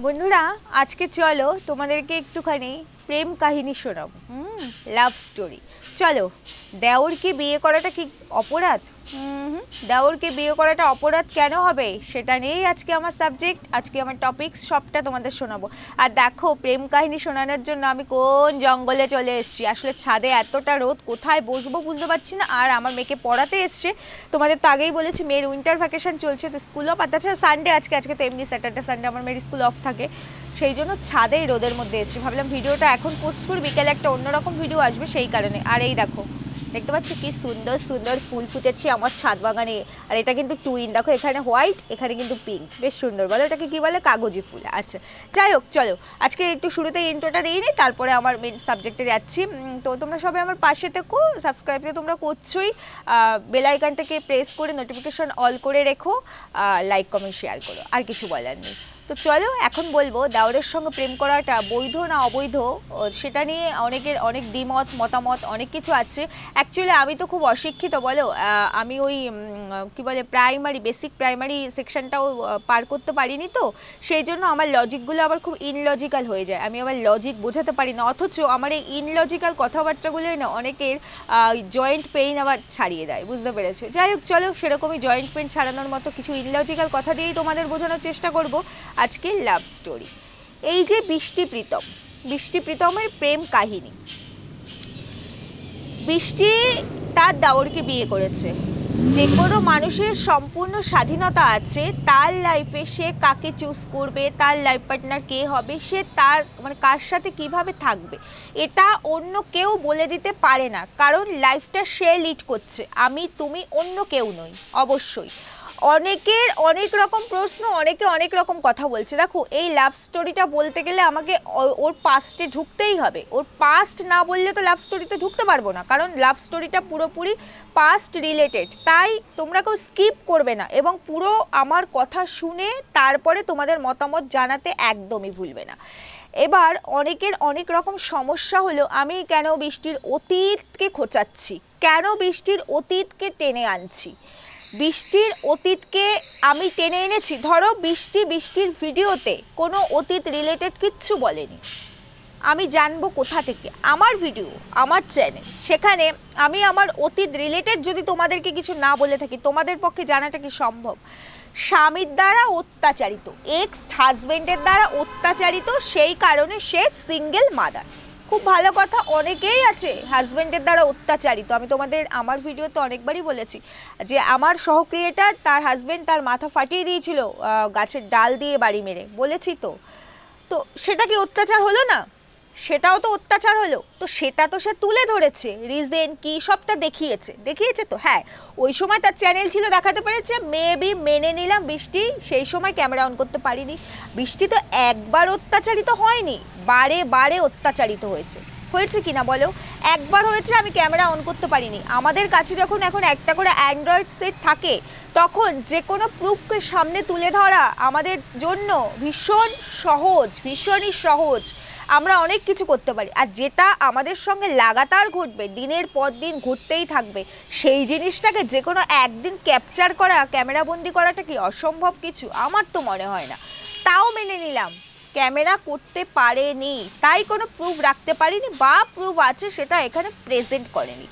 বন্ধুরা আজকে চলো তোমাদেরকে একটুখানি প্রেম কাহিনী শোনাবো। Love story. চলো, দেওরকে বিয়ে করাটা কি অপরাধ? দেওরকে বিয়ে করাটা অপরাধ কেন হবে সেটা নিয়েই আজকে আমার সাবজেক্ট, আজকে আমার টপিক, সবটা তোমাদের শোনাবো। আর দেখো, প্রেম কাহিনী শোনানোর জন্য আমি কোন জঙ্গলে চলে এসেছি। আসলে ছাদে এতটা রোদ, কোথায় বসবো বুঝতে পারছি না। আর আমার মেয়েকে পড়াতে এসছে, তোমাদের তো আগেই বলেছি মেয়ের উইন্টার ভ্যাকেশন চলছে, তো স্কুল অফ। আর তাছাড়া সানডে আজকে তো এমনি স্যাটারডে সানডে আমার মেয়ের স্কুল অফ থাকে, সেই জন্য ছাদেই রোদের মধ্যে এসেছি। ভাবলাম ভিডিওটা এখন পোস্ট করি, বিকেলে একটা অন্যরকম ভিডিও আসবে সেই কারণে। আর এই দেখো, দেখতে পাচ্ছ কি সুন্দর সুন্দর ফুল ফুটেছে আমার ছাদ বাগানে। আর এটা কিন্তু টুইন, দেখো এখানে হোয়াইট, এখানে কিন্তু পিঙ্ক, বেশ সুন্দর। বলো এটাকে কি বলে? কাগজি ফুল। আচ্ছা, যাই হোক, চলো আজকে একটু শুরুতে ইন্ট্রোটা দিয়ে নিই, তারপরে আমার মেন সাবজেক্টে যাচ্ছি। তো তোমরা সবাই আমার পাশে থেকো, সাবস্ক্রাইব তো তোমরা করছোই, বেল আইকনটাকে প্রেস করে নোটিফিকেশন অল করে রেখো, লাইক কমেন্ট শেয়ার করো, আর কিছু বলার নেই। তো চলো এখন বলবো দেওরের সঙ্গে প্রেম করাটা বৈধ না অবৈধ, সেটা নিয়ে অনেকের অনেক দ্বিমত মতামত অনেক কিছু আছে। অ্যাকচুয়ালি আমি তো খুব অশিক্ষিত, বলো, আমি ওই কি বলে বেসিক প্রাইমারি সেকশনটাও পার করতে পারিনি, তো সেই জন্য আমার লজিকগুলো আবার খুব ইনলজিক্যাল হয়ে যায়, আমি আবার লজিক বোঝাতে পারি না। অথচ আমার এই ইনলজিক্যাল কথাবার্তাগুলোই না অনেকের জয়েন্ট পেইন আবার ছাড়িয়ে দেয়, বুঝতে পেরেছো? যাই হোক, চলো সেরকমই জয়েন্ট পেইন ছাড়ানোর মতো কিছু ইনলজিক্যাল কথা দিয়েই তোমাদের বোঝানোর চেষ্টা করব আজকে লাভ স্টোরি। এই যে বৃষ্টি প্রীতমের প্রেম কাহিনী। বৃষ্টি তার দেওরকে বিয়ে করেছে। যে কোনো মানুষের সম্পূর্ণ স্বাধীনতা আছে তার লাইফে সে কাকে চুজ করবে, তার লাইফ পার্টনার কে হবে, সে তার মানে কার সাথে কিভাবে থাকবে, এটা অন্য কেউ বলে দিতে পারে না। কারণ লাইফটা সে লিড করছে, আমি তুমি অন্য কেউ নই। অবশ্যই অনেকের অনেক রকম প্রশ্ন, অনেকে অনেক রকম কথা বলছে। দেখো, এই লাভ স্টোরিটা বলতে গেলে আমাকে ওর পাস্টে ঢুকতেই হবে। ওর পাস্ট না বললে তো লাভ স্টোরিতে ঢুকতে পারবো না, কারণ লাভ স্টোরিটা পুরোপুরি পাস্ট রিলেটেড। তাই তোমরা কেউ স্কিপ করবে না এবং পুরো আমার কথা শুনে তারপরে তোমাদের মতামত জানাতে একদমই ভুলবে না। এবার অনেকের অনেক রকম সমস্যা হলো, আমি কেন বৃষ্টির অতীতকে খোঁচাচ্ছি, কেন বৃষ্টির অতীতকে টেনে আনছি। বৃষ্টির অতীতকে আমি টেনে এনেছি, ধরো বৃষ্টির ভিডিওতে কোনো অতীত রিলেটেড কিচ্ছু বলেনি, আমি জানবো কোথা থেকে? আমার ভিডিও, আমার চ্যানেল, সেখানে আমি আমার অতীত রিলেটেড যদি তোমাদেরকে কিছু না বলে থাকি, তোমাদের পক্ষে জানাটা কি সম্ভব? স্বামীর দ্বারা অত্যাচারিত, এক্স হাজবেন্ডের দ্বারা অত্যাচারিত, সেই কারণে সে সিঙ্গেল মাদার। খুব ভালো কথা, অনেকেই আছে হাজবেন্ডের দ্বারা অত্যাচারিত। আমি তোমাদের আমার ভিডিওতে অনেকবারই বলেছি যে আমার সহক্রিয়েটার, তার হাজবেন্ড তার মাথা ফাটিয়ে দিয়েছিল গাছের ডাল দিয়ে বাড়ি মেরে, বলেছি তো। তো সেটা কি অত্যাচার হলো না? সেটাও তো অত্যাচার হলো। তো সেটা তো সে তুলে ধরেছে, রিজন কি সবটা দেখিয়েছে তো। হ্যাঁ, ওই সময় তার চ্যানেল ছিল, দেখাতে পেরেছে, মেবি মেনে নিলাম। বৃষ্টি সেই সময় ক্যামেরা অন করতে পারিনি। বৃষ্টি তো একবার অত্যাচারিত হয়নি, বারে বারে অত্যাচারিত হয়েছে কি না বলো? একবার হয়েছে, আমি ক্যামেরা অন করতে পারিনি। আমাদের কাছে যখন এখন একটা করে অ্যান্ড্রয়েড সেট থাকে, তখন যে কোনো প্রুফকে সামনে তুলে ধরা আমাদের জন্য ভীষণই সহজ। আমরা অনেক কিছু করতে পারি। আর যেটা আমাদের সঙ্গে লাগাতার ঘটবে, দিনের পর দিন ঘটতেই থাকবে, সেই জিনিসটাকে যে কোনো একদিন ক্যাপচার করা, ক্যামেরাবন্দি করাটা কি অসম্ভব কিছু? আমার তো মনে হয় না। তাও মেনে নিলাম ক্যামেরা করতে পারেনি, তাই কোনো প্রুফ রাখতে পারিনি, বা প্রুফ আছে সেটা এখানে প্রেজেন্ট করেনি।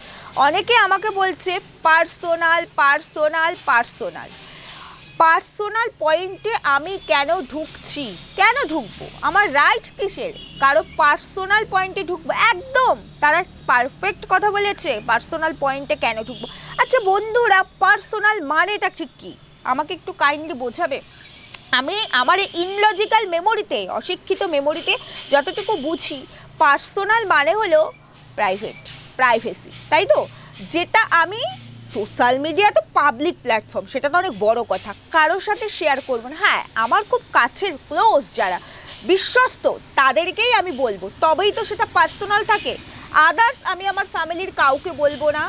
অনেকে আমাকে বলছে পার্সোনাল পয়েন্টে আমি কেন ঢুকবো? আমার রাইট কিসের কারো পার্সোনাল পয়েন্টে ঢুকবো? একদম তারা পারফেক্ট কথা বলেছে, পার্সোনাল পয়েন্টে কেন ঢুকবো। আচ্ছা বন্ধুরা, পার্সোনাল মানেটা ঠিক কি আমাকে একটু কাইন্ডলি বোঝাবে? আমি আমার ইনলজিক্যাল মেমোরিতে, অশিক্ষিত মেমোরিতে যতটুকু বুঝি, পার্সোনাল মানে হলো প্রাইভেসি, তাই তো? যেটা আমি, সোশ্যাল মিডিয়া তো পাবলিক প্ল্যাটফর্ম, সেটা তো অনেক বড় কথা, কারোর সাথে শেয়ার করবো না। হ্যাঁ, আমার খুব কাছের ক্লোজ যারা বিশ্বস্ত তাদেরকেই আমি বলবো, তবেই তো সেটা পার্সোনাল থাকে। আদার্স আমি আমার ফ্যামিলির কাউকে বলবো না।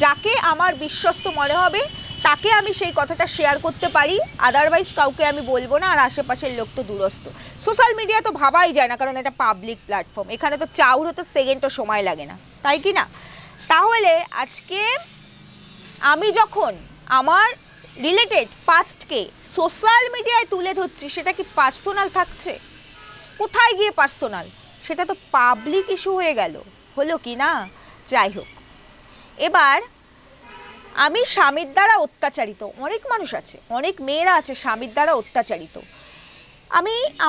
যাকে আমার বিশ্বস্ত মনে হবে তাকে আমি সেই কথাটা শেয়ার করতে পারি, আদারওয়াইজ কাউকে আমি বলবো না। আর আশেপাশের লোক তো দূরস্থ। সোশ্যাল মিডিয়া তো ভাবাই যায় না, কারণ এটা পাবলিক প্ল্যাটফর্ম, এখানে তো চাউর হতে সেকেন্ডও সময় লাগে না, তাই কি না? তাহলে আজকে আমি যখন আমার রিলেটেড পাস্টকে সোশ্যাল মিডিয়ায় তুলে ধরছি, সেটা কি পার্সোনাল থাকছে? কোথায় গিয়ে পার্সোনাল? সেটা তো পাবলিক ইস্যু হয়ে গেল, হলো কি না? যাই হোক, এবার আমি স্বামীর দ্বারা অত্যাচারিত, অনেক মানুষ আছে, অনেক মেয়েরা আছে স্বামীর দ্বারা অত্যাচারিত।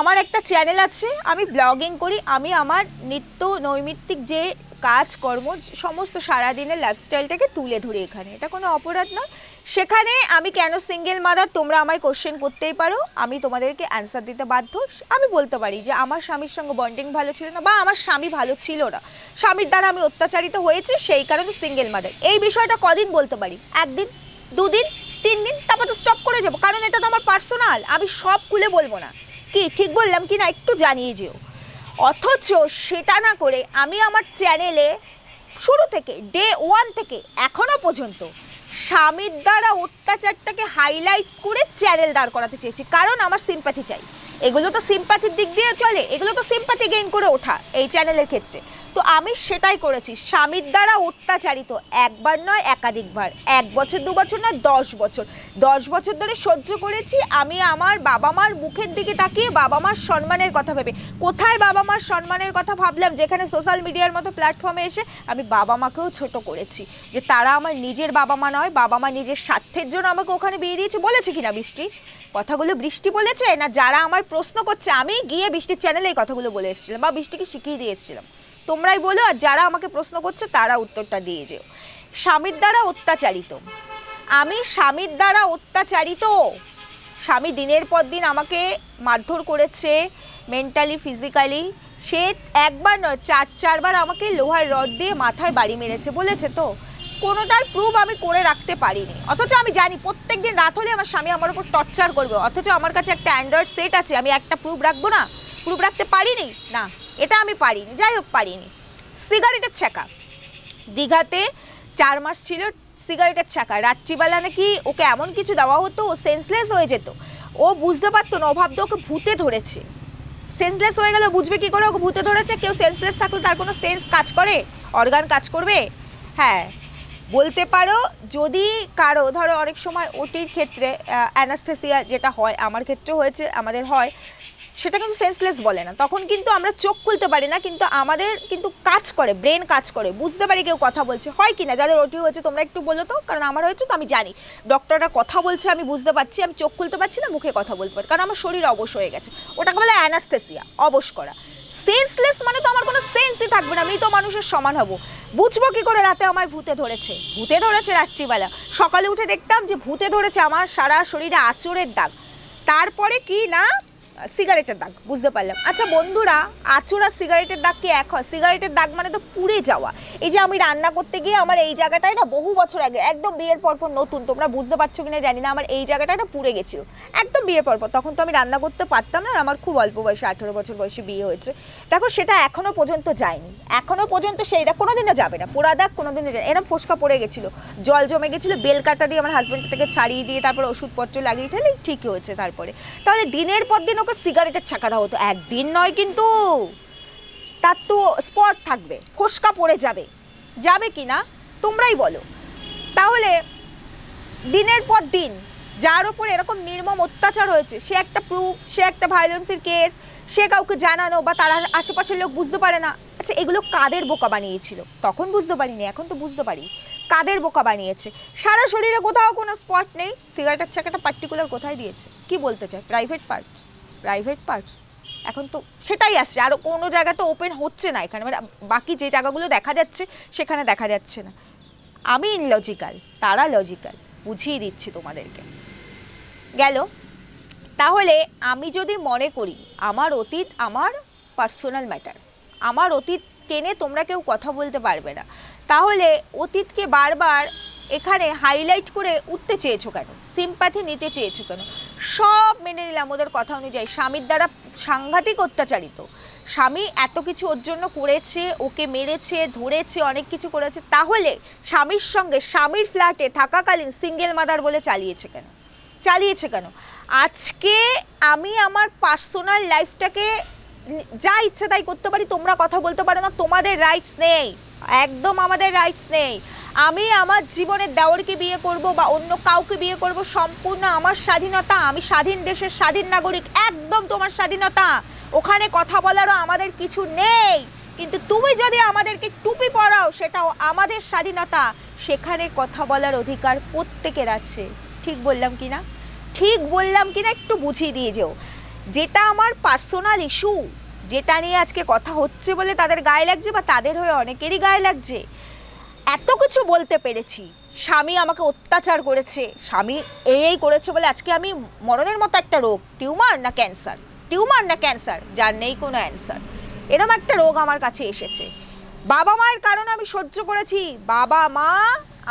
আমার একটা চ্যানেল আছে, আমি ব্লগিং করি, আমি আমার নিত্য নৈমিত্তিক যে কাজকর্ম সমস্ত সারাদিনের লাইফস্টাইলটাকে তুলে ধরি এখানে, এটা কোনো অপরাধ নয়। সেখানে আমি কেন সিঙ্গেল মাদার তোমরা আমায় কোশ্চেন করতেই পারো, আমি তোমাদেরকে অ্যান্সার দিতে বাধ্য। আমি বলতে পারি যে আমার স্বামীর সঙ্গে বন্ডিং ভালো ছিল না, বা আমার স্বামী ভালো ছিল না, স্বামীর দ্বারা আমি অত্যাচারিত হয়েছি, সেই কারণে সিঙ্গেল মাদার। এই বিষয়টা কদিন বলতে পারি? একদিন, দুদিন, 3 দিন, তারপর তো স্টপ করে যাবো, কারণ এটা তো আমার পার্সোনাল, আমি সব খুলে বলবো না। কি ঠিক বললাম কি না একটু জানিয়ে যেও। অথচ সেটা না করে আমি আমার চ্যানেলে শুরু থেকে ডে 1 থেকে এখনো পর্যন্ত স্বামীর দ্বারা অত্যাচারটাকে হাইলাইট করে চ্যানেল দাঁড় করাতে চেয়েছি, কারণ আমার সিম্প্যাথি চাই। এগুলো তো সিম্প্যাথির দিক দিয়ে চলে, এগুলো তো সিম্প্যাথি গেইন করে ওঠা এই চ্যানেলের ক্ষেত্রে। তো আমি সেটাই করেছি, স্বামীর দ্বারা অত্যাচারিত একবার নয় একাধিকবার, 1 বছর 2 বছর নয় 10 বছর, 10 বছর ধরে সহ্য করেছি। আমি আমার বাবা মার মুখের দিকে তাকিয়ে বাবা মার সম্মানের কথা ভেবে, কোথায় বাবা মার সম্মানের কথা ভাবলাম? যেখানে সোশ্যাল মিডিয়ার মতো প্ল্যাটফর্মে এসে আমি বাবা মাকেও ছোট করেছি, যে তারা আমার নিজের বাবা মা নয়, বাবা মা নিজের স্বার্থের জন্য আমাকে ওখানে বিয়ে দিয়েছে। বলেছে কিনা বৃষ্টি? কথাগুলো বৃষ্টি বলেছে না? যারা আমার প্রশ্ন করছে, আমি গিয়ে বৃষ্টির চ্যানেলে এই কথাগুলো বলে এসেছিলাম বা বৃষ্টিকে শিখিয়ে দিয়ে এসেছিলাম, তোমরাই বলো। আর যারা আমাকে প্রশ্ন করছে তারা উত্তরটা দিয়ে যেও। স্বামীর দ্বারা অত্যাচারিত, আমি স্বামীর দ্বারা অত্যাচারিত। স্বামী দিনের পর দিন আমাকে মারধর করেছে, মেন্টালি, ফিজিক্যালি। সে একবার নয় 4বার আমাকে লোহার রড দিয়ে মাথায় বাড়ি মেরেছে, বলেছে তো। কোনোটার প্রুফ আমি করে রাখতে পারিনি, অথচ আমি জানি প্রত্যেক দিন রাত হলে আমার স্বামী আমার উপর টর্চার করবে, অথচ আমার কাছে একটা অ্যান্ড্রয়েড সেট আছে, আমি একটা প্রুফ রাখবো না? প্রুফ রাখতে পারিনি না, এটা আমি পারিনি। যাই হোক, পারিনি। সিগারেটের ছ্যাঁকা, দীঘাতে 4 মাস ছিল সিগারেটের ছ্যাঁকা। রাত্রিবেলা নাকি ওকে এমন কিছু দেওয়া হতো, ও সেন্সলেস হয়ে যেত। ও বুঝতে পারতো না, ও ভাবতো ওকে ভূতে ধরেছে। সেন্সলেস হয়ে গেলে বুঝবে কি করে ওকে ভূতে ধরেছে? কেউ সেন্সলেস থাকলে তার কোনো সেন্স কাজ করে? অর্গান কাজ করবে? হ্যাঁ, বলতে পারো যদি কারো, ধরো অনেক সময় ওটির ক্ষেত্রে অ্যানাস্থেসিয়া যেটা হয়, আমার ক্ষেত্রে হয়েছে, আমাদের হয়, সেটা কিন্তু সেন্সলেস বলে না। তখন কিন্তু আমরা চোখ খুলতে পারি না, কিন্তু আমাদের কিন্তু কাজ করে, ব্রেন কাজ করে, বুঝতে পারি কেউ কথা বলছে। হয় কি না? যাদের ওটি হয়েছে তোমরা একটু বলো তো, কারণ আমার হয়েছে তো আমি জানি। ডক্টররা কথা বলছে, আমি বুঝতে পারছি, আমি চোখ খুলতে পারছি না, মুখে কথা বলতে পারি, কারণ আমার শরীর অবশ হয়ে গেছে। ওটাকে বলে অ্যানাস্থেসিয়া, অবশ করা। সেন্সলেস মানে তো আমার কোনো সেন্সই থাকবে না, আমি তো মানুষের সমান হব। বুঝবো কি করে রাতে আমায় ভূতে ধরেছে? ভূতে ধরেছে রাত্রিবেলা, সকালে উঠে দেখতাম যে ভূতে ধরেছে, আমার সারা শরীরে আঁচড়ের দাগ, তারপরে কি না সিগারেটের দাগ, বুঝতে পারলাম। আচ্ছা বন্ধুরা, আঁচড় আর সিগারেটের দাগ কি এক হয়? সিগারেটের দাগ মানে তো পুড়ে যাওয়া। এই যে আমি রান্না করতে গিয়ে আমার এই জায়গাটায় না, বহু বছর আগে, একদম বিয়ের পরপর, নতুন, তোমরা বুঝতে পারছো কিনা জানি না, আমার এই জায়গাটা না পুড়ে গেছিল একদম বিয়ের পরপর। তখন তো আমি রান্না করতে পারতাম না, আমার খুব অল্প বয়সে, 18 বছর বয়সে বিয়ে হয়েছে। দেখো সেটা এখনো পর্যন্ত যায়নি, এখনো পর্যন্ত সেইটা কোনোদিনও যাবে না, পোড়া দাগ কোনোদিনও যায়। এরকম ফোসকা পড়ে গেছিলো, জল জমে গেছিলো, বেলকাটা দিয়ে আমার হাজব্যান্ড থেকে ছাড়িয়ে দিয়ে তারপর ওষুধপত্র লাগিয়ে ঠেলে ঠিক হয়েছে। তারপরে তাহলে দিনের পর দিন ওকে সিগারেটের ছ্যাঁকা দেওয়া হতো, একদিন নয় কিন্তু, তার তো স্পট থাকবে, ফোসকা পড়ে যাবে, যাবে কি না তোমরাই বলো। তাহলে দিনের পর দিন যার উপর এরকম নির্মম অত্যাচার হয়েছে, সে একটা প্রুফ, সে একটা ভায়োলেন্সের কেস, সে কাউকে জানানো বা তার আশেপাশের লোক বুঝতে পারে না। আচ্ছা এগুলো কাদের বোকা বানিয়েছিল? তখন বুঝতে পারিনি, এখন তো বুঝতে পারি কাদের বোকা বানিয়েছে। সারা শরীরে কোথাও কোনো স্পট নেই, সিগারেটের ছ্যাঁকাটা পার্টিকুলার কোথায় দিয়েছে? কি বলতে চায়? Private parts, private parts. এখন তো সেটাই আসছে, আরও কোনো জায়গা তো ওপেন হচ্ছে না এখানে, মানে বাকি যে জায়গাগুলো দেখা যাচ্ছে সেখানে দেখা যাচ্ছে না। আমি ইনলজিক্যাল, তারা লজিক্যাল, বুঝিয়ে দিচ্ছি তোমাদেরকে। গেল। তাহলে আমি যদি মনে করি আমার অতীত আমার পার্সোনাল ম্যাটার, আমার অতীত টেনে তোমরা কেউ কথা বলতে পারবে না, তাহলে অতীতকে বারবার এখানে হাইলাইট করে উঠতে চেয়েছো কেন? সিম্প্যাথি নিতে চেয়েছো কেন? সব মেনে নিলাম ওদের কথা অনুযায়ী, স্বামীর দ্বারা সাংঘাতিক অত্যাচারিত, স্বামী এত কিছু ওর জন্য করেছে, ওকে মেরেছে, ধরেছে, অনেক কিছু করেছে, তাহলে স্বামীর সঙ্গে স্বামীর ফ্ল্যাটে থাকাকালীন সিঙ্গেল মাদার বলে চালিয়েছে কেন? চালিয়েছে কেন? আজকে আমি আমার পার্সোনাল লাইফটাকে যা ইচ্ছে তাই করতে পারি, তোমরা কথা বলতে পারো না, তোমাদের রাইটস নেই, একদম আমাদের রাইটস নেই। আমি আমার জীবনের দেওরকে বিয়ে করব বা অন্য কাউকে বিয়ে করব সম্পূর্ণ আমার স্বাধীনতা, আমি স্বাধীন দেশের স্বাধীন নাগরিক, একদম তোমার স্বাধীনতা, ওখানে কথা বলারও আমাদের কিছু নেই। কিন্তু তুমি যদি আমাদেরকে টুপি পরাও সেটাও আমাদের স্বাধীনতা, সেখানে কথা বলার অধিকার প্রত্যেকের আছে। ঠিক বললাম কি না? ঠিক বললাম কি না একটু বুঝিয়ে দিয়ে যেও। যেটা আমার পার্সোনাল ইস্যু, যেটা নিয়ে আজকে কথা হচ্ছে বলে তাদের গায়ে লাগছে বা তাদের হয়ে অনেকেরই গায়ে লাগছে, এত কিছু বলতে পেরেছি। স্বামী আমাকে অত্যাচার করেছে, স্বামী এই করেছে বলে আজকে আমি মরণের মতো একটা রোগ, টিউমার না ক্যান্সার, টিউমার না ক্যান্সার, যার নেই কোনো অ্যান্সার, এরকম একটা রোগ আমার কাছে এসেছে। বাবা মায়ের কারণে আমি সহ্য করেছি, বাবা মা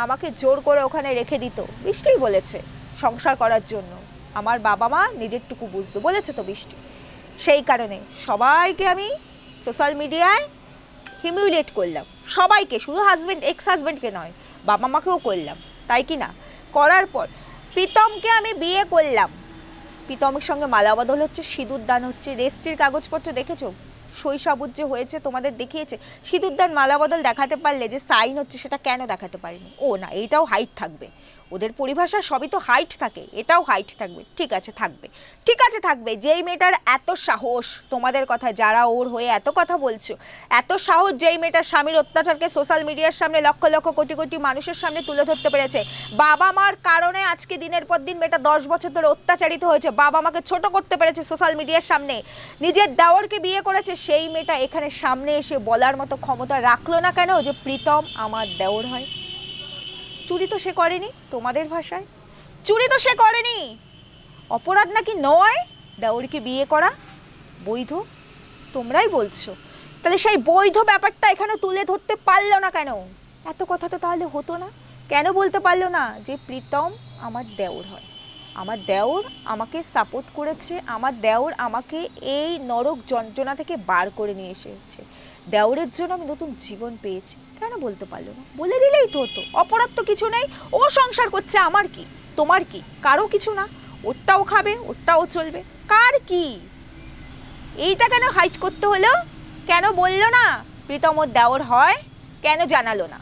আমাকে জোর করে ওখানে রেখে দিত, বৃষ্টিই বলেছে সংসার করার জন্য, আমার বাবা মা নিজেরটুকু বুঝতো বলেছে তো বৃষ্টি, সেই কারণে সবাইকে আমি সোশ্যাল মিডিয়ায় হিমিউলেট করলাম, সবাইকে, শুধু হাজব্যান্ড এক্স হাজব্যান্ডকে নয়, বাবা মাকেও করলাম, তাই কি না? করার পর প্রীতমকে আমি বিয়ে করলাম, প্রীতমের সঙ্গে মালা বদল হচ্ছে, সিঁদুর দান হচ্ছে, রেজিস্ট্রির কাগজপত্র দেখেছো, সই সাবুত যে হয়েছে তোমাদের দেখিয়েছে, সিঁদুর দান মালা বদল দেখাতে পারলে যে সাইন হচ্ছে সেটা কেন দেখাতে পারিনি? ও না, এইটাও হাইট থাকবে, ওদের পরিভাষা সবই তো হাইট থাকে, এটাও হাইট থাকবে, ঠিক আছে থাকবে, ঠিক আছে থাকবে। যেই মেয়েটার এত সাহস, তোমাদের কথা যারা ওর হয়ে এত কথা বলছো, এত সাহস যেই মেয়েটার স্বামীর অত্যাচারকে সোশ্যাল মিডিয়ার সামনে লক্ষ লক্ষ কোটি কোটি মানুষের সামনে তুলে ধরতে পেরেছে, বাবা মার কারণে আজকে দিনের পর দিন মেয়েটা 10 বছর ধরে অত্যাচারিত হয়েছে, বাবা মাকে ছোট করতে পেরেছে সোশ্যাল মিডিয়ার সামনে, নিজের দেওরকে বিয়ে করেছে, সেই মেয়েটা এখানে সামনে এসে বলার মতো ক্ষমতা রাখলো না কেন যে প্রীতম আমার দেওর হয়? চুরি তো সে করেনি, তোমাদের ভাষায় চুরি তো সে করেনি, অপরাধ নাকি নয় দেওরকে বিয়ে করা? বৈধ তোমরাই বলছো, তাহলে সেই বৈধ ব্যাপারটা এখানে তুলে ধরতে পারলো না কেন? এত কথা তো তাহলে হতো না, কেন বলতে পারলো না যে প্রীতম আমার দেওর হয়, আমার দেওর আমাকে সাপোর্ট করেছে, আমার দেওর আমাকে এই নরক যন্ত্রণা থেকে বার করে নিয়ে এসেছে, দেওরের জন্য আমি নতুন জীবন পেয়েছি, কেন বলতে পারলো না? বলে দিলেই তো হতো, অপরাধ তো কিছু নেই, ও সংসার করছে, আমার কি তোমার কি, কারো কিছু না, ওরটাও খাবে ওরটাও চলবে, কার কি? এইটা কেন হাইট করতে হলো? কেন বললো না প্রীতম ওর দেওর হয়? কেন জানালো না?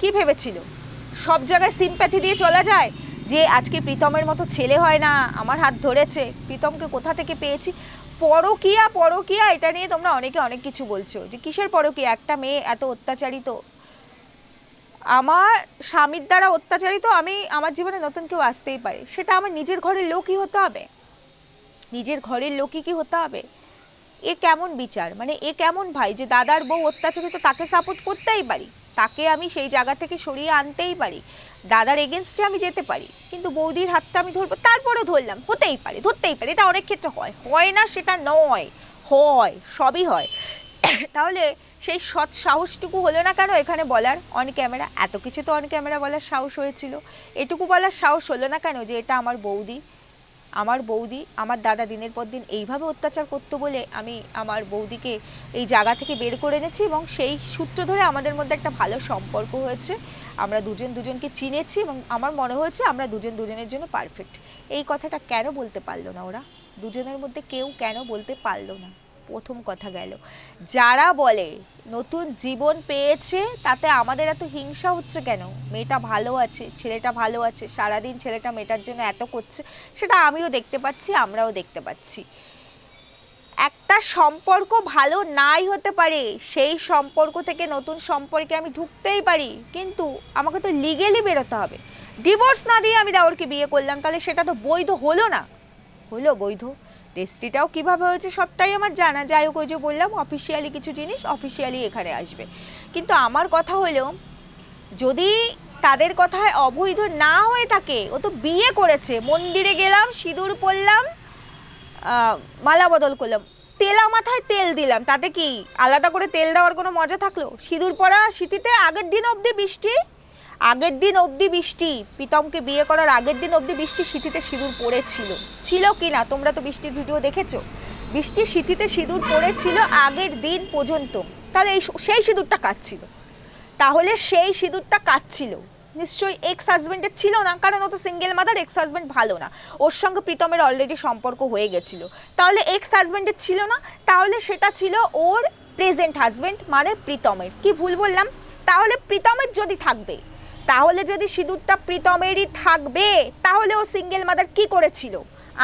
কি ভেবেছিল সব জায়গায় সিম্প্যাথি দিয়ে চলা যায়, যে আজকে প্রীতমের মতো ছেলে হয় না, আমার হাত ধরেছে, প্রীতমকে কোথা থেকে পেয়েছি? পরকিয়া পরকিয়া এটা নিয়ে তোমরা অনেকে অনেক কিছু বলছো, যে কিসের পরকিয়া, একটা মেয়ে এত অত্যাচারিত, আমার স্বামীর দ্বারা অত্যাচারিত, আমি আমার জীবনে নতুন কেউ আসতেই পারে, সেটা আমার নিজের ঘরের লোকই হতে হবে, নিজের ঘরের লোকই কি হতে হবে? এ কেমন বিচার, মানে এ কেমন ভাই যে দাদার বউ অত্যাচারিত তাকে সাপোর্ট করতেই পারি, তাকে আমি সেই জায়গা থেকে সরিয়ে আনতেই পারি, দাদার এগেনস্টে আমি যেতে পারি, কিন্তু বৌদির হাতটা আমি ধরবো, তারপরে ধরলাম, হতেই পারে, ধরতেই পারে, এটা অনেক ক্ষেত্রে হয়, হয় না সেটা নয়, হয়, সবই হয়। তাহলে সেই সৎ সাহসটুকু হলো না কেন এখানে বলার অন ক্যামেরা? এত কিছু তো অন ক্যামেরা বলার সাহস হয়েছিল, এটুকু বলার সাহস হলো না কেন যে এটা আমার বৌদি, আমার বৌদি, আমার দাদা দিনের পর দিন এইভাবে অত্যাচার করতো বলে আমি আমার বৌদিকে এই জায়গা থেকে বের করে এনেছি, এবং সেই সূত্র ধরে আমাদের মধ্যে একটা ভালো সম্পর্ক হয়েছে, আমরা দুজন দুজনকে চিনেছি, এবং আমার মনে হয়েছে আমরা দুজন দুজনের জন্য পারফেক্ট। এই কথাটা কেন বলতে পারলো না ওরা? দুজনের মধ্যে কেউ কেন বলতে পারলো না? প্রথম কথা গেল। যারা বলে নতুন জীবন পেয়েছে তাতে আমাদের এত হিংসা হচ্ছে কেন, মেয়েটা ভালো আছে, ছেলেটা ভালো আছে, সারাদিন ছেলেটা মেয়েটার জন্য এত করছে, সেটা আমিও দেখতে পাচ্ছি, আমরাও দেখতে পাচ্ছি। একটা সম্পর্ক ভালো নাই হতে পারে, সেই সম্পর্ক থেকে নতুন সম্পর্কে আমি ঢুকতেই পারি, কিন্তু আমাকে তো লিগেলি বেরোতে হবে, ডিভোর্স না দিয়ে আমি দেওরকে বিয়ে করলাম, তাহলে সেটা তো বৈধ হলো না? হলো বৈধ। রেজিস্ট্রিটাও কীভাবে হয়েছে সবটাই আমার জানা, যাই হোক ওই যে বললাম অফিসিয়ালি কিছু জিনিস অফিসিয়ালি এখানে আসবে, কিন্তু আমার কথা হলো যদি তাদের কথায় অবৈধ না হয়ে থাকে, ও তো বিয়ে করেছে, মন্দিরে গেলাম, সিঁদুর পরলাম, মালা বদল করলাম, তেলা মাথায় তেল দিলাম, তাতে কি আলাদা করে তেল দেওয়ার কোনো মজা থাকলো? সিঁদুর পরা স্মৃতিতে আগের দিন অবধি বৃষ্টি, আগের দিন অবধি বৃষ্টি, প্রীতমকে বিয়ে করার আগের দিন অবধি বৃষ্টি সিঁথিতে সিঁদুর পড়েছিল, ছিল কি না? তোমরা তো বৃষ্টির ভিডিও দেখেছো, বৃষ্টি সিঁথিতে সিঁদুর পড়েছিল আগের দিন পর্যন্ত, তাহলে সেই সিঁদুরটা কাটছিল, তাহলে সেই সিঁদুরটা কাটছিল, নিশ্চয়ই এক্স হাজবেন্ডের ছিল না, কারণ ও তো সিঙ্গেল মাদার, এক্স হাজবেন্ড ভালো না, ওর সঙ্গে প্রীতমের অলরেডি সম্পর্ক হয়ে গেছিল। তাহলে এক্স হাজবেন্ডের ছিল না, তাহলে সেটা ছিল ওর প্রেজেন্ট হাজবেন্ড মানে প্রীতমের। কি ভুল বললাম? তাহলে প্রীতমের যদি থাকবে, তাহলে যদি সিঁদুরটা প্রীতমেরই থাকবে, তাহলে ও সিঙ্গেল মাদার কি করেছিল?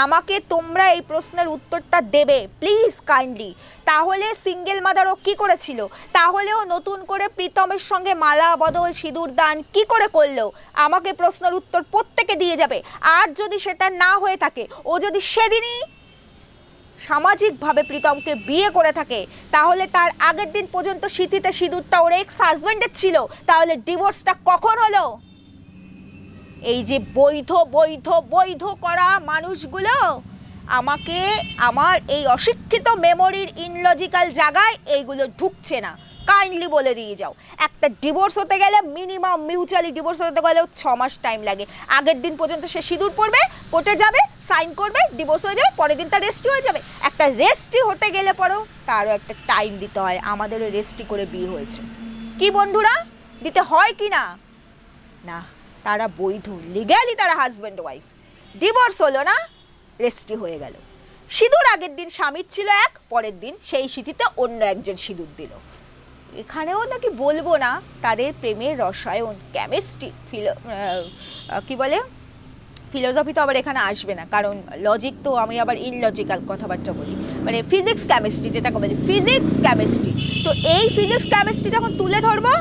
আমাকে তোমরা এই প্রশ্নের উত্তরটা দেবে প্লিজ কাইন্ডলি। তাহলে সিঙ্গেল মাদার ও কি করেছিল? তাহলে ও নতুন করে প্রীতমের সঙ্গে মালা বদল সিঁদুর দান কি করে করলো? আমাকে প্রশ্নের উত্তর প্রত্যেকে দিয়ে যাবে। আর যদি সেটা না হয়ে থাকে, ও যদি সেদিনই সামাজিকভাবে প্রীতমকে বিয়ে করে থাকে, তাহলে তার আগের দিন পর্যন্ত স্মৃতিতে সিঁদুরটা ওর এক্স হাজবেন্ডের ছিল, তাহলে ডিভোর্সটা কখন হলো? এই যে বৈধ বৈধ বৈধ করা মানুষগুলো আমাকে আমার এই অশিক্ষিত মেমোরির ইনলজিক্যাল জায়গায় এইগুলো ঢুকছে না, কাইন্ডলি বলে দিয়ে যাও। একটা ডিভোর্স হতে গেলে মিনিমাম মিউচুয়ালি ডিভোর্স হতে গেলেও 6 মাস টাইম লাগে। আগের দিন পর্যন্ত সে সিঁদুর পরবে, কোর্টে যাবে, সাইন করবে, ডিভোর্স হয়ে যাবে, পরের দিন তার রেস্টি হয়ে যাবে। একটা রেস্টি হতে গেলে পরেও তারও একটা টাইম দিতে হয়। আমাদেরও রেস্টি করে বিয়ে হয়েছে, কি বন্ধুরা? দিতে হয় কি না? না, তারা বৈধ, লিগ্যালি তারা হাজব্যান্ড ওয়াইফ। ডিভোর্স হলো না, রেস্টি হয়ে গেল। সিঁদুর আগের দিন স্বামীর ছিল এক, পরের দিন সেই স্মৃতিতে অন্য একজন সিঁদুর দিল। এখানেও নাকি বলবো না তাদের প্রেমের রসায়ন, কেমিস্ট্রি, কি বলে, ফিলোসফি তো আবার এখানে আসবে না, কারণ লজিক তো আমি আবার ইনলজিক্যাল কথাবার্তা বলি, মানে ফিজিক্স কেমিস্ট্রি, যেটাকে বলি ফিজিক্স কেমিস্ট্রি। তো এই ফিজিক্স কেমিস্ট্রি যখন তুলে ধরবো,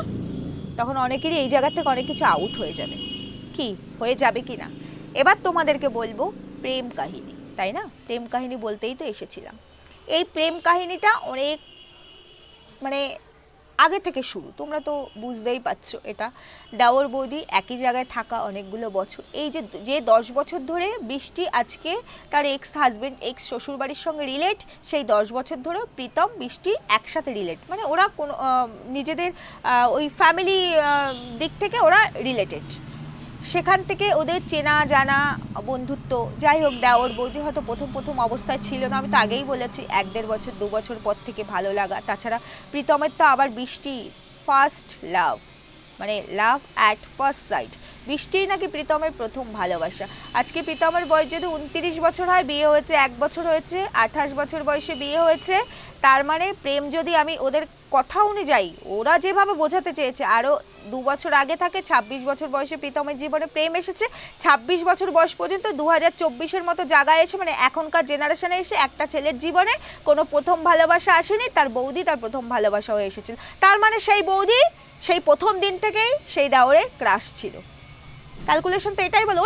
তখন অনেকেরই এই জায়গা থেকে অনেক কিছু আউট হয়ে যাবে। কি হয়ে যাবে কি না? এবার তোমাদেরকে বলবো প্রেম কাহিনী, তাই না? প্রেম কাহিনী বলতেই তো এসেছিলাম। এই প্রেম কাহিনীটা অনেক মানে আগে থেকে শুরু, তোমরা তো বুঝতেই পারছো। এটা দেওর বৌদি একই জায়গায় থাকা অনেকগুলো বছর, এই যে 10 বছর ধরে বৃষ্টি আজকে তার এক্স হাজবেন্ড এক্স শ্বশুরবাড়ির সঙ্গে রিলেট, সেই 10 বছর ধরে প্রীতম বৃষ্টি একসাথে রিলেট, মানে ওরা কোনো নিজেদের ওই ফ্যামিলি দিক থেকে ওরা রিলেটেড। সেখান থেকে ওদের চেনা জানা বন্ধুত্ব, যাই হোক, দেওর বৌদি হয়তো প্রথম প্রথম অবস্থায় ছিল না, আমি তো আগেই বলেছি 1-1.5 বছর 2 বছর পর থেকে ভালো লাগা। তাছাড়া প্রীতমের তো আবার বৃষ্টি ফার্স্ট লাভ, মানে লাভ অ্যাট ফার্স্ট সাইট। বৃষ্টিই নাকি প্রীতমের প্রথম ভালোবাসা। আজকে প্রীতমের বয়স যদি 29 বছর হয়, বিয়ে হয়েছে 1 বছর হয়েছে, 28 বছর বয়সে বিয়ে হয়েছে, তার মানে প্রেম যদি আমি ওদের কথা অনুযায়ী, ওরা যেভাবে বোঝাতে চেয়েছে, আরও 2 বছর আগে থাকে 26 বছর বয়সে প্রীতমের জীবনে প্রেম এসেছে, 26 বছর বয়স পর্যন্ত 2024-এর মতো জায়গায় এসে, মানে এখনকার জেনারেশনে এসে একটা ছেলের জীবনে কোনো প্রথম ভালোবাসা আসেনি, তার বৌদি তার প্রথম ভালোবাসা হয়ে এসেছিল। তার মানে সেই বৌদি সেই প্রথম দিন থেকেই সেই দাওরের ক্রাশ ছিল। ক্যালকুলেশন তো এটাই বলে,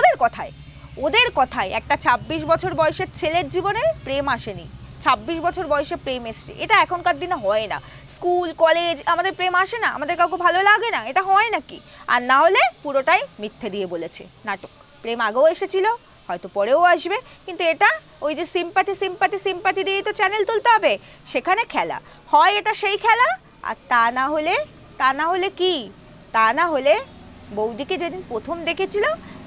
ওদের কথায় একটা 26 বছর বয়সের ছেলের জীবনে প্রেম আসেনি, 26 বছর বয়সে প্রেম এসছে। এটা এখনকার দিনে হয় না। স্কুল কলেজ আমাদের প্রেম আসে না, আমাদের কাউকে ভালো লাগে না, এটা হয় নাকি? আর না হলে পুরোটাই মিথ্যে দিয়ে বলেছে, নাটক। প্রেম আগেও এসেছিল, হয়তো পরেও আসবে, কিন্তু এটা ওই যে সিম্পাথি সিম্পাথি সিম্পাথি দিয়ে তো চ্যানেল তুলতে হবে, সেখানে খেলা হয়, এটা সেই খেলা। আর তা না হলে কি, তা না হলে বৌদিকে যেদিন প্রথম দেখেছিল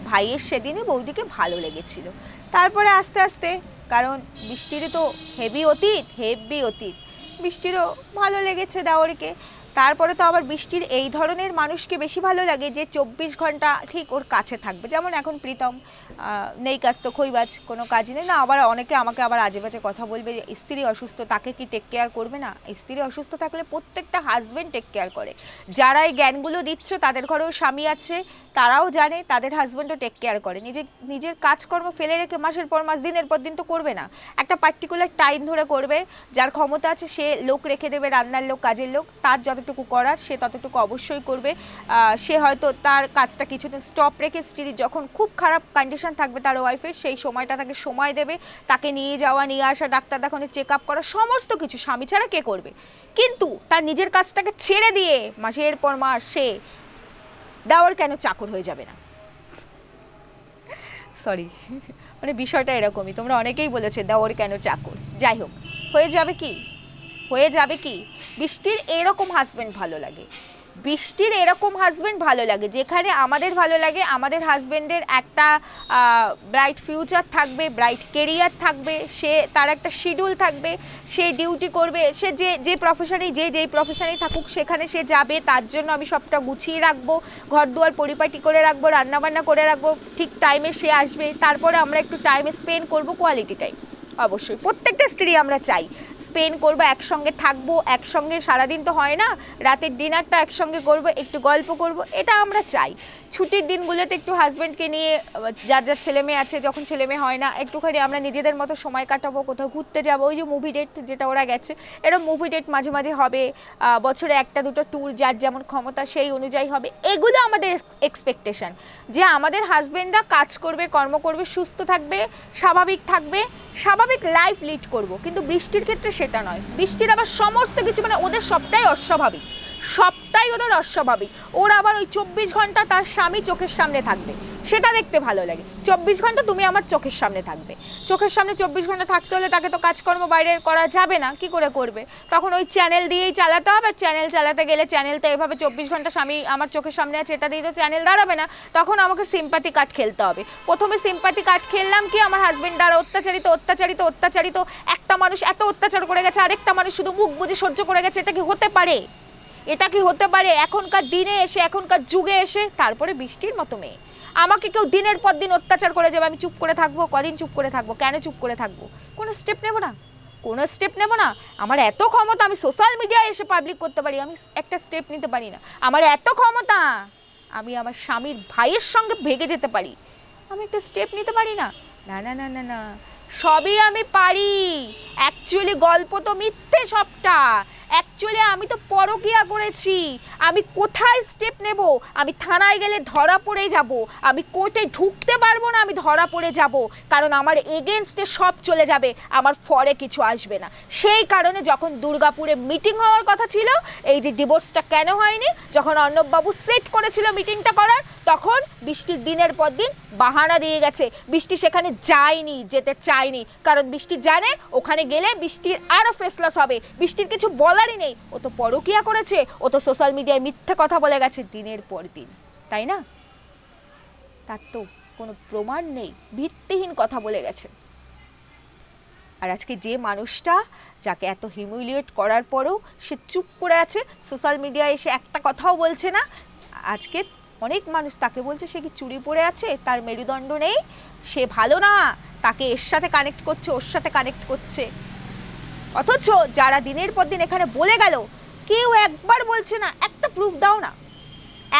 ভাইয়ের, সেদিনই বৌদিকে ভালো লেগেছিল। তারপরে আস্তে আস্তে, কারণ বৃষ্টিরও তো হেভি অতীত, বৃষ্টিরও ভালো লেগেছে দেওরকে। তারপরে তো আবার বৃষ্টির এই ধরনের মানুষকে বেশি ভালো লাগে যে 24 ঘন্টা ঠিক ওর কাছে থাকবে। যেমন এখন প্রীতম নেই কাজ তো খইবাজ, কোনো কাজ নেই না। আবার অনেকে আমাকে আবার আজে বাজে কথা বলবে যে স্ত্রী অসুস্থ, তাকে কি টেক কেয়ার করবে না? স্ত্রী অসুস্থ থাকলে প্রত্যেকটা হাজবেন্ড টেক কেয়ার করে। যারা এই জ্ঞানগুলো দিচ্ছ তাদের ঘরেও স্বামী আছে, তারাও জানে তাদের হাজবেন্ডও টেক কেয়ার করে। নিজের কাজকর্ম ফেলে রেখে মাসের পর মাস দিনের পর দিন তো করবে না, একটা পার্টিকুলার টাইম ধরে করবে। যার ক্ষমতা আছে সে লোক রেখে দেবে, রান্নার লোক, কাজের লোক, তার যতটুকু করার সে ততটুকু অবশ্যই করবে। সে হয়তো তার কাজটা কিছুদিন স্টপ রেখে স্ত্রী যখন খুব খারাপ কন্ডিশন থাকবে তার ওয়াইফের, সেই সময়টা তাকে সময় দেবে, তাকে নিয়ে যাওয়া, নিয়ে আসা, ডাক্তার দেখানো, চেক আপ করা, সমস্ত কিছু স্বামী ছাড়া কে করবে? কিন্তু তার নিজের কাজটাকে ছেড়ে দিয়ে মাসের পর মাস সে দেওয়ার কেন চাকর হয়ে যাবে না? সরি, মানে বিষয়টা এরকমই। তোমরা অনেকেই বলেছে দেওয়ার কেন চাকর। যাই হোক, হয়ে যাবে কি বৃষ্টির এরকম হাজবেন্ড ভালো লাগে, বৃষ্টির এরকম হাজবেন্ড ভালো লাগে, যেখানে আমাদের ভালো লাগে আমাদের হাজবেন্ডের একটা ব্রাইট ফিউচার থাকবে, ব্রাইট কেরিয়ার থাকবে, সে তার একটা শিডিউল থাকবে, সে ডিউটি করবে, সে যে প্রফেশনেই যেই প্রফেশনেই থাকুক সেখানে সে যাবে, তার জন্য আমি সবটা গুছিয়ে রাখবো, ঘর দুয়ার পরিপাটি করে রাখবো, রান্নাবান্না করে রাখবো, ঠিক টাইমে সে আসবে, তারপরে আমরা একটু টাইম স্পেন্ড করবো, কোয়ালিটি টাইম। অবশ্যই প্রত্যেকটা স্ত্রী আমরা চাই স্পেন্ড করবো, একসঙ্গে থাকবো, একসঙ্গে সারাদিন তো হয় না, রাতের ডিনারটা একসঙ্গে করবো, একটু গল্প করব, এটা আমরা চাই। ছুটির দিনগুলোতে একটু হাজব্যান্ডকে নিয়ে, যার ছেলে মেয়ে আছে, যখন ছেলে মেয়ে হয় না একটুখানি আমরা নিজেদের মতো সময় কাটাবো, কোথাও ঘুরতে যাবো, ওই যে মুভি ডেট যেটা ওরা গেছে, এরকম মুভি ডেট মাঝে মাঝে হবে, বছরে একটা দুটো ট্যুর যার যেমন ক্ষমতা সেই অনুযায়ী হবে। এগুলো আমাদের এক্সপেকটেশন, যে আমাদের হাজব্যান্ডরা কাজ করবে, কর্ম করবে, সুস্থ থাকবে, স্বাভাবিক থাকবে, স্বাভাবিক লাইফ লিড করব। কিন্তু বৃষ্টির ক্ষেত্রে সেটা নয়, বৃষ্টির আবার সমস্ত কিছু মানে ওদের সবটাই অস্বাভাবিক, সবটাই ওদের অস্বাভাবিক। ওর আবার ওই 24 ঘন্টা তার স্বামী চোখের সামনে থাকবে, সেটা দেখতে ভালো লাগে। 24 ঘন্টা তুমি আমার চোখের সামনে থাকবে, চোখের সামনে 24 ঘন্টা থাকতে হলে তাকে তো কাজকর্ম বাইরে করা যাবে না, কি করে করবে? তখন ওই চ্যানেল দিয়েই চালাতে হবে, চ্যানেল চালাতে গেলে চ্যানেল তো এভাবে 24 ঘন্টা স্বামী আমার চোখের সামনে আছে এটা দিয়ে তো চ্যানেল দাঁড়াবে না, তখন আমাকে সিম্পাথি কার্ড খেলতে হবে। প্রথমে সিম্পাথি কার্ড খেললাম কি, আমার হাজবেন্ড দ্বারা অত্যাচারিত অত্যাচারিত অত্যাচারিত, একটা মানুষ এত অত্যাচার করে গেছে, আরেকটা মানুষ শুধু মুখ বুজে সহ্য করে গেছে, এটা কি হতে পারে? এটা কি হতে পারে এখনকার দিনে এসে, এখনকার যুগে এসে? তারপরে বৃষ্টির মতো মেয়ে, আমাকে কেউ দিনের পর দিন অত্যাচার করে যাবে, আমি চুপ করে থাকবো? কদিন চুপ করে থাকবো? কেন চুপ করে থাকবো? কোনো স্টেপ নেব না, কোনো স্টেপ নেব না। আমার এত ক্ষমতা, আমি সোশ্যাল মিডিয়ায় এসে পাবলিক করতে পারি, আমি একটা স্টেপ নিতে পারি না। আমার এত ক্ষমতা, আমি আমার স্বামীর ভাইয়ের সঙ্গে ভেগে যেতে পারি, আমি একটা স্টেপ নিতে পারি না? না না না না না, সবই আমি পারি। অ্যাকচুয়ালি গল্প তো মিথ্যে সবটা, অ্যাকচুয়ালি আমি তো পরকীয়া করেছি। আমি কোথায় স্টেপ নেব? আমি থানায় গেলে ধরা পড়ে যাব, আমি কোর্টে ঢুকতে পারবো না, আমি ধরা পড়ে যাব, কারণ আমার এগেনস্টে সব চলে যাবে, আমার ফরে কিছু আসবে না। সেই কারণে যখন দুর্গাপুরে মিটিং হওয়ার কথা ছিল, এই যে ডিভোর্সটা কেন হয়নি, যখন অর্ণববাবু সেট করেছিল মিটিংটা করার, তখন বৃষ্টির দিনের পর দিন বাহানা দিয়ে গেছে, বৃষ্টি সেখানে যায়নি, যেতে চায়নি, কারণ বৃষ্টি জানে ওখানে গেলে বৃষ্টির আরো ফেসলস হবে, বৃষ্টির কিছু বলারই নেই, ও তো পরকীয়া করেছে, ও তো সোশ্যাল মিডিয়ায় মিথ্যে কথা বলে গেছে দিনের পর দিন, তাই না? তার তো কোনো প্রমাণ নেই, ভিত্তিহীন কথা বলে গেছে। আর আজকে যে মানুষটা, যাকে এত হিউমিলিয়েট করার পরেও সে চুপ করে আছে, সোশ্যাল মিডিয়ায় এসে একটা কথাও বলছে না, আজকে অনেক মানুষ তাকে বলছে সে কি চুরি পড়ে আছে, তার মেরুদণ্ড নেই, সে ভালো না, তাকে এর সাথে কানেক্ট করছে, ওর সাথে কানেক্ট করছে। অথচ যারা দিনের পর দিন এখানে বলে গেল, কেউ একবার বলছে না একটা প্রুফ দাও না,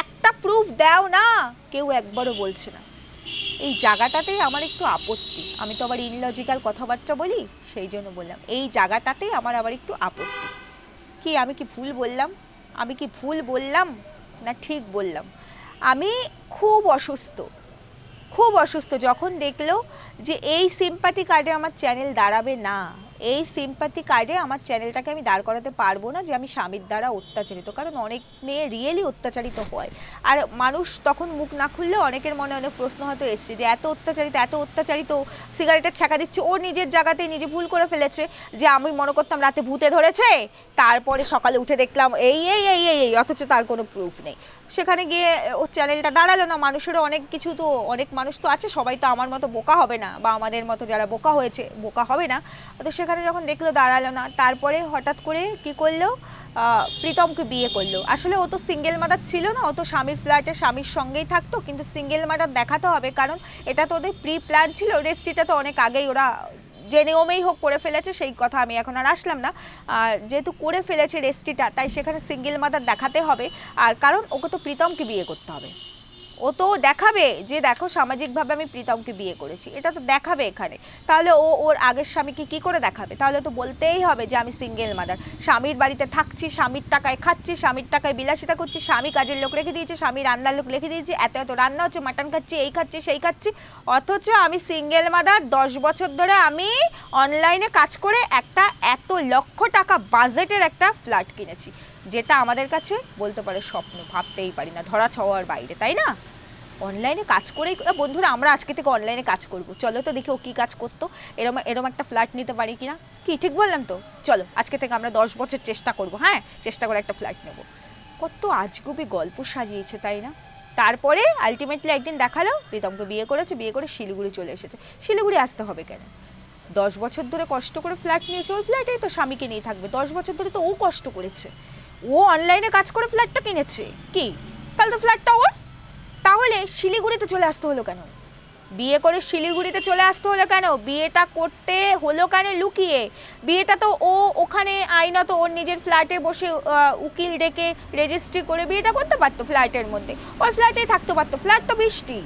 একটা প্রুফ দাও না, কেউ একবারও বলছে না। এই জায়গাটাতেই আমার একটু আপত্তি, আমি তো আবার ইনলজিক্যাল কথাবার্তা বলি, সেই জন্য বললাম এই জায়গাটাতেই আমার আবার একটু আপত্তি। কি আমি কি ভুল বললাম? আমি কি ভুল বললাম না ঠিক বললাম? আমি খুব অসুস্থ, খুব অসুস্থ যখন দেখলো যে এই সিম্পাথি কার্ডে আমার চ্যানেল দাঁড়াবে না, এই সিম্পাথি কার্ডে আমার চ্যানেলটাকে আমি দাঁড় করাতে পারবো না, যে আমি স্বামীর দ্বারা অত্যাচারিত, কারণ অনেক মেয়ে রিয়েলি অত্যাচারিত হয়। আর মানুষ তখন মুখ না খুললে অনেকের মনে অনেক প্রশ্ন হয়তো এসছে যে এত অত্যাচারিত, এত অত্যাচারিত, সিগারেটের ছাকা দিচ্ছে, ও নিজের জায়গাতেই নিজে ভুল করে ফেলেছে, যে আমি মনে করতাম রাতে ভূতে ধরেছে, তারপরে সকালে উঠে দেখলাম এই এই এই এই এই, অথচ তার কোনো প্রুফ নেই। সেখানে গিয়ে ওর চ্যানেলটা দাঁড়ালো না। মানুষেরও অনেক কিছু, তো অনেক মানুষ তো আছে, সবাই তো আমার মতো বোকা হবে না, বা আমাদের মতো যারা বোকা হয়েছে বোকা হবে না। তো সেখানে যখন দেখলো দাঁড়ালো না, তারপরে হঠাৎ করে কি করলো, প্রীতমকে বিয়ে করলো। আসলে ও তো সিঙ্গেল মাদার ছিল না, ও তো স্বামীর ফ্ল্যাটে স্বামীর সঙ্গেই থাকতো, কিন্তু সিঙ্গেল মাদার দেখাতে হবে, কারণ এটা তো ওদের প্রি প্ল্যান ছিল। রেজিস্ট্রিটা তো অনেক আগেই ওরা যে নিয়মেই হোক করে ফেলেছে, সেই কথা আমি এখন আর আসলাম না। আর যেহেতু করে ফেলেছে রেজিস্ট্রিটা, তাই সেখানে সিঙ্গেল মাদার দেখাতে হবে। আর কারণ ওকে তো প্রীতমকে বিয়ে করতে হবে, ও তো দেখাবে যে দেখো সামাজিকভাবে আমি প্রীতমকে বিয়ে করেছি, এটা তো দেখাবে এখানে। তাহলে ও ওর আগের স্বামীকে কি করে দেখাবে? তাহলে তো বলতেই হবে যে আমি সিঙ্গেল মাদার, স্বামীর বাড়িতে থাকছি, স্বামীর টাকায় খাচ্ছি, স্বামীর টাকায় বিলাসিতা করছি, স্বামী কাজের লোক রেখে দিয়েছে, স্বামী রান্নার লোক রেখে দিয়েছে, এত এত রান্না হচ্ছে, মাটন খাচ্ছি, এই খাচ্ছি সেই খাচ্ছি। অথচ আমি সিঙ্গেল মাদার, 10 বছর ধরে আমি অনলাইনে কাজ করে একটা এত লক্ষ টাকা বাজেটের একটা ফ্ল্যাট কিনেছি, যেটা আমাদের কাছে বলতে পারে স্বপ্ন, ভাবতেই পারি না, ধরা ছোঁয়ার বাইরে, তাই না? অনলাইনে কাজ করেই বন্ধুরা আমরা আজকে থেকে অনলাইনে কাজ করব, চলো তো দেখি ও কি কাজ করতো, এরম এরম একটা ফ্ল্যাট নিতে পারি কিনা। কি ঠিক বললাম তো? চলো আজকে থেকে আমরা 10 বছর চেষ্টা করব, হ্যাঁ চেষ্টা করে একটা ফ্ল্যাট নেব। কত আজগুবি গল্প সাজিয়েছে, তাই না? তারপরে আলটিমেটলি একদিন দেখালো প্রীতমকে বিয়ে করেছে, বিয়ে করে শিলিগুড়ি চলে এসেছে। শিলিগুড়ি আসতে হবে কেন? 10 বছর ধরে কষ্ট করে ফ্ল্যাট নিয়েছে, ওই ফ্ল্যাটেই তো স্বামীকে নিয়ে থাকবে। 10 বছর ধরে তো ও কষ্ট করেছে, ও অনলাইনে কাজ করে ফ্ল্যাটটা কিনেছে, কি তাহলে তো ফ্ল্যাটটা ওর। তাহলে শিলিগুড়িতে চলে আসতে হলো কেন? বিয়ে করে শিলিগুড়িতে চলে আসতে হলো কেন? বিয়েটা করতে হলো কেন লুকিয়ে? বিয়েটা তো ও ওখানে আইনত ওর নিজের ফ্ল্যাটে বসে উকিল ডেকে রেজিস্ট্রি করে বিয়েটা করতে পারতো, ফ্ল্যাটের মধ্যে ওই ফ্ল্যাটেই থাকতে পারতো। ফ্ল্যাট তো বৃষ্টি,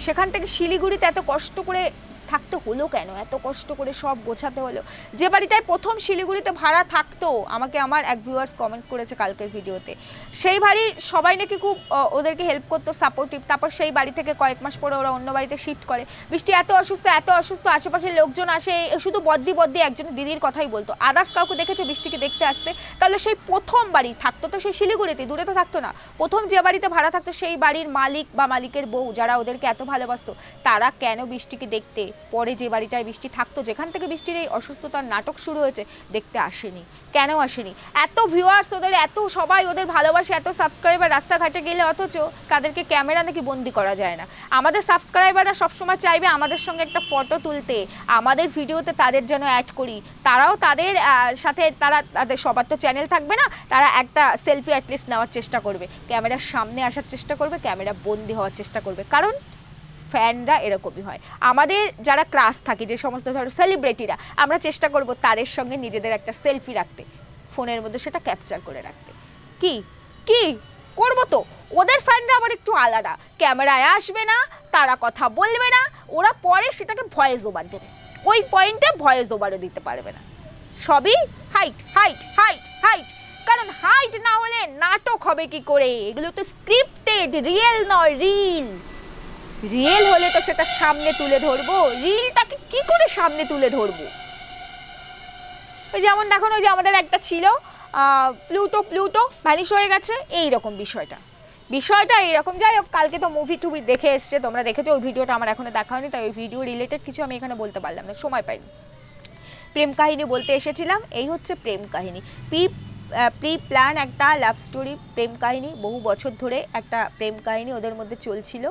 সেখান থেকে শিলিগুড়িতে এত কষ্ট করে থাকতে হলো কেন? এত কষ্ট করে সব গোছাতে হলো। যে বাড়িটায় প্রথম শিলিগুড়িতে ভাড়া থাকতো, আমাকে আমার এক ভিউয়ার্স কমেন্টস করেছে কালকের ভিডিওতে, সেই বাড়ি সবাই নাকি খুব ওদেরকে হেল্প করতো, সাপোর্টিভ। তারপর সেই বাড়ি থেকে কয়েক মাস পরে ওরা অন্য বাড়িতে শিফট করে। বৃষ্টি এত অসুস্থ, এত অসুস্থ, আশেপাশের লোকজন আসে, শুধু বদ্দি বদ্দি একজন দিদির কথাই বলতো, আদার্স কাউকে দেখেছো বৃষ্টিকে দেখতে আসতে? তাহলে সেই প্রথম বাড়ি থাকতো তো সেই শিলিগুড়িতে, দূরে তো থাকতো না। প্রথম যে বাড়িতে ভাড়া থাকতো সেই বাড়ির মালিক বা মালিকের বউ যারা ওদেরকে এত ভালোবাসতো, তারা কেন বৃষ্টিকে দেখতে পরে যে বাড়িটায় বৃষ্টি থাকতো, যেখান থেকে বৃষ্টির এই অসুস্থতার নাটক শুরু হয়েছে, দেখতে আসেনি? কেন আসেনি? এত ভিউয়ার্স ওদের, এত সবাই ওদের ভালোবাসে, এত সাবস্ক্রাইবার, রাস্তাঘাটে গেলে অথচ তাদেরকে ক্যামেরা নাকি বন্দি করা যায় না। আমাদের সাবস্ক্রাইবাররা সবসময় চাইবে আমাদের সঙ্গে একটা ফটো তুলতে, আমাদের ভিডিওতে তাদের যেন অ্যাড করি, তারাও তাদের সাথে, তাদের সবার তো চ্যানেল থাকবে না, তারা একটা সেলফি অ্যাটলিস্ট নেওয়ার চেষ্টা করবে, ক্যামেরার সামনে আসার চেষ্টা করবে, ক্যামেরা বন্দি হওয়ার চেষ্টা করবে। কারণ ফ্যানরা এরকমই হয়। আমাদের যারা ক্লাস থাকে, যে সমস্ত ধরো সেলিব্রিটিরা, আমরা চেষ্টা করব তাদের সঙ্গে নিজেদের একটা সেলফি রাখতে, ফোনের মধ্যে সেটা ক্যাপচার করে রাখতে। কি কি করবো তো? ওদের ফ্যানরা আবার একটু আলাদা, ক্যামেরায় আসবে না, তারা কথা বলবে না, ওরা পরে সেটাকে ভয়েস ওভার দেবে, ওই পয়েন্টে ভয়েস ওভারও দিতে পারবে না। সবই হাইট হাইট হাইট হাইট। কারণ হাইট না হলে নাটক হবে কি করে? এগুলো তো স্ক্রিপ্টেড, রিয়েল নয়, রিল। রিয়েল হলে তো সেটা সামনে তুলে ধরবো, রিলটাকে কি করে সামনে তুলে ধরবো? ওই যেমন দেখুন, ওই যে আমাদের একটা ছিল প্লুটো ভ্যানিশ হয়ে গেছে, এইরকম বিষয়টা এইরকম। যাই হোক, কালকে তো মুভি টুভি দেখে এসছে, তোমরা দেখেছো, ওই ভিডিওটা আমার এখনো দেখা হয়নি, তাই ওই ভিডিও রিলেটেড কিছু আমি এখানে বলতে পারলাম না, সময় পাইনি। প্রেম কাহিনী বলতে এসেছিলাম, এই হচ্ছে প্রেম কাহিনী। প্রি প্ল্যান একটা লাভ স্টোরি প্রেম কাহিনী, বহু বছর ধরে একটা প্রেম কাহিনী ওদের মধ্যে চলছিল,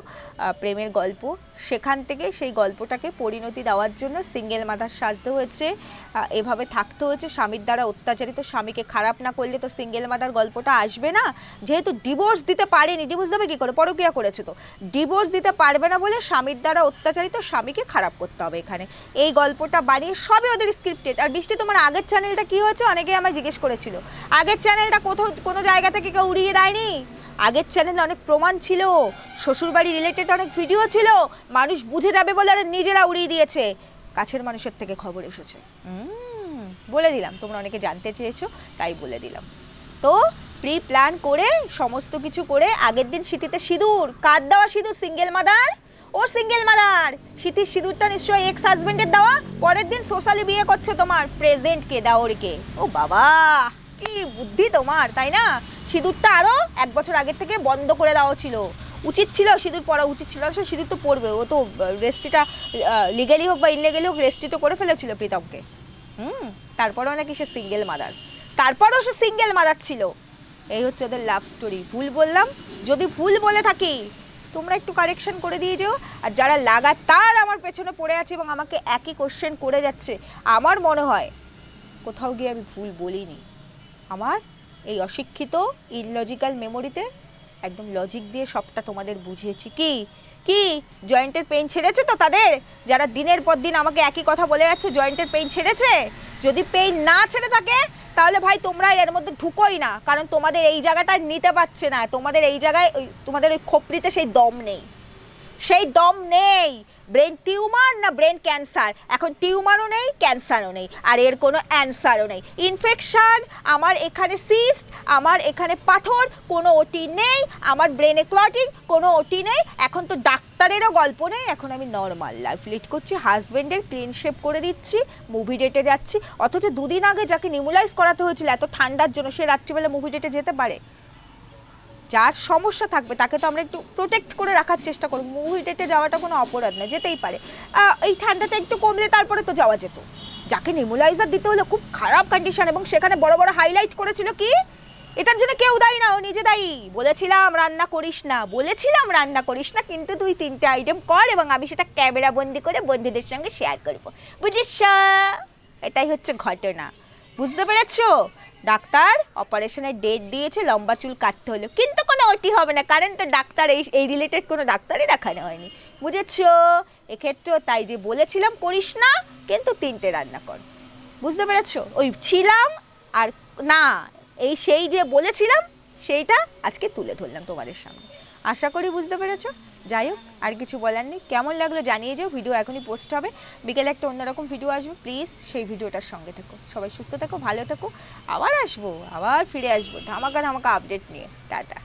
প্রেমের গল্প। সেখান থেকে সেই গল্পটাকে পরিণতি দেওয়ার জন্য সিঙ্গেল মাদার সাজতে হয়েছে, এভাবে থাকতে হয়েছে, স্বামীর দ্বারা অত্যাচারিত। স্বামীকে খারাপ না করলে তো সিঙ্গেল মাদার গল্পটা আসবে না। যেহেতু ডিভোর্স দিতে পারেনি, ডিভোর্স দেবে কি করে? পরকীয়া করেছে তো, ডিভোর্স দিতে পারবে না বলে স্বামীর দ্বারা অত্যাচারিত স্বামীকে খারাপ করতে হবে এখানে। এই গল্পটা বানিয়ে সবই ওদের স্ক্রিপ্টেড। আর বৃষ্টি, তোমার আগের চ্যানেলটা কি হয়েছে? অনেকেই আমায় জিজ্ঞেস করেছিল, আগের চ্যানেলটা কোথাও কোনো জায়গা থেকে কেউ উড়িয়ে দেয়নি। আগের চ্যানেলে অনেক প্রমাণ ছিল, শ্বশুরবাড়ি রিলেটেড অনেক ভিডিও ছিল, মানুষ বুঝে যাবে বলে আর নিজেরা উড়িয়ে দিয়েছে। কাছের মানুষের থেকে খবর এসেছে, বলে দিলাম, তোমরা অনেকে জানতে চেয়েছো তাই বলে দিলাম। তো প্রি প্ল্যান করে সমস্ত কিছু করে আগের দিন সিঁথিতে সিঁদুর, কার দেওয়া সিঁদুর? Single mother. ও সিঙ্গেল মাদার, সিঁথির সিঁদুরটা নিশ্চয়ই এক্স হাজবেন্ডের দেওয়া। পরের দিন সোশ্যালি বিয়ে করছে তোমার প্রেজেন্টকে, দেওরকে। ও বাবা, কি বুদ্ধি তোমার, তাই না? সিঁদুরটা আরো 1 বছর আগের থেকে বন্ধ করে দেওয়া ছিল, উচিত ছিল সিঁদুর পরা উচিত ছিল। আসলে সিঁদুর তো পরবে, ও তো রেস্ট্রিটা লিগালি হোক বা ইনলিগালি হোক রেস্ট্রি তো করে ফেলেছিল প্রীতমকে। তারপরেও নাকি সে সিঙ্গেল মাদার, তারপরেও সে সিঙ্গেল মাদার ছিল। এই হচ্ছে ওদের লাভ স্টোরি। ভুল বললাম, যদি ভুল বলে থাকি তোমরা একটু কারেকশন করে দিয়ে যেও। আর যারা লাগাতার আমার পেছনে পড়ে আছে এবং আমাকে একই কোশ্চেন করে যাচ্ছে, আমার মনে হয় কোথাও গিয়ে আমি ভুল বলিনি। আমার এই অশিক্ষিত ইললজিক্যাল মেমোরিতে একদম লজিক দিয়ে সবটা তোমাদের বুঝিয়েছি। কি জয়েন্টের পেইন ছেড়েছে তো তাদের? যারা দিনের পর দিন আমাকে একই কথা বলে যাচ্ছে, জয়েন্টের পেইন ছেড়েছে? যদি পেইন না ছেড়ে থাকে তাহলে ভাই তোমরা এর মধ্যে ঢুকোই না, কারণ তোমাদের এই জায়গাটা নিতে পারছে না, তোমাদের এই জায়গায় তোমাদের ওই খোপড়িতে সেই দম নেই, সেই দম নেই। ব্রেন টিউমার না ব্রেন ক্যান্সার, এখন টিউমারও নেই, ক্যান্সারও নেই, আর এর কোনো অ্যান্সারও নেই। ইনফেকশন, আমার এখানে সিস্ট, আমার এখানে পাথর, কোনো ওটি নেই। আমার ব্রেনে ক্লটিং, কোনো ওটি নেই। এখন তো ডাক্তারেরও গল্প নেই, এখন আমি নর্মাল লাইফ লিড করছি, হাজবেন্ডের ক্লিন শেপ করে দিচ্ছি, মুভি ডেটে যাচ্ছি। অথচ 2 দিন আগে যাকে নিউমোলাইজ করাতে হয়েছিল এত ঠান্ডার জন্য, সে রাত্রিবেলা মুভি ডেটে যেতে পারে? যার সমস্যা থাকবে তাকে তো আমরা একটু প্রোটেক্ট করে রাখার চেষ্টা করব। মুভি ডেটে যাওয়াটা কোনো অপরাধ নয়, যেতেই পারে। এই ঠান্ডাটা একটু কমলে তারপরে তো যাওয়া যেত। যাকে নেবুলাইজার দিতে হলো খুব খারাপ কন্ডিশন, এবং সেখানে বড় বড় হাইলাইট করেছিল কি এটার জন্য কেউ দায়ী না, ও নিজে দায়ী। বলেছিলাম রান্না করিস না, বলেছিলাম রান্না করিস না, কিন্তু তুই 3টে আইটেম কর এবং আমি সেটা ক্যামেরা বন্দি করে বন্ধুদের সঙ্গে শেয়ার করবো, বুঝিস? এটাই হচ্ছে ঘটনা, বুঝতে পেরেছো? ডাক্তার অপারেশনের ডেট দিয়েছে, লম্বা চুল কাটতে হলো, কিন্তু কোনো ওটি হবে না, কারণ তো ডাক্তার এই রিলেটেড কোনো ডাক্তারই দেখানো হয়নি, বুঝেছো? এক্ষেত্রেও তাই, যে বলেছিলাম করিস না কিন্তু 3টে রান্না কর, বুঝতে পেরেছো? ওই ছিলাম আর না, এই সেই যে বলেছিলাম সেইটা আজকে তুলে ধরলাম তোমাদের সামনে। আশা করি বুঝতে পেরেছো। যাই হোক, আর কিছু বলার নেই। কেমন লাগলো জানিয়ে যাও। ভিডিও এখনই পোস্ট হবে, বিকেলে একটা অন্যরকম ভিডিও আসবে, প্লিজ সেই ভিডিওটার সঙ্গে থেকো। সবাই সুস্থ থেকো, ভালো থেকো। আবার আসবো, আবার ফিরে আসবো ধামাকা ধামাকা আপডেট নিয়ে। টাটা।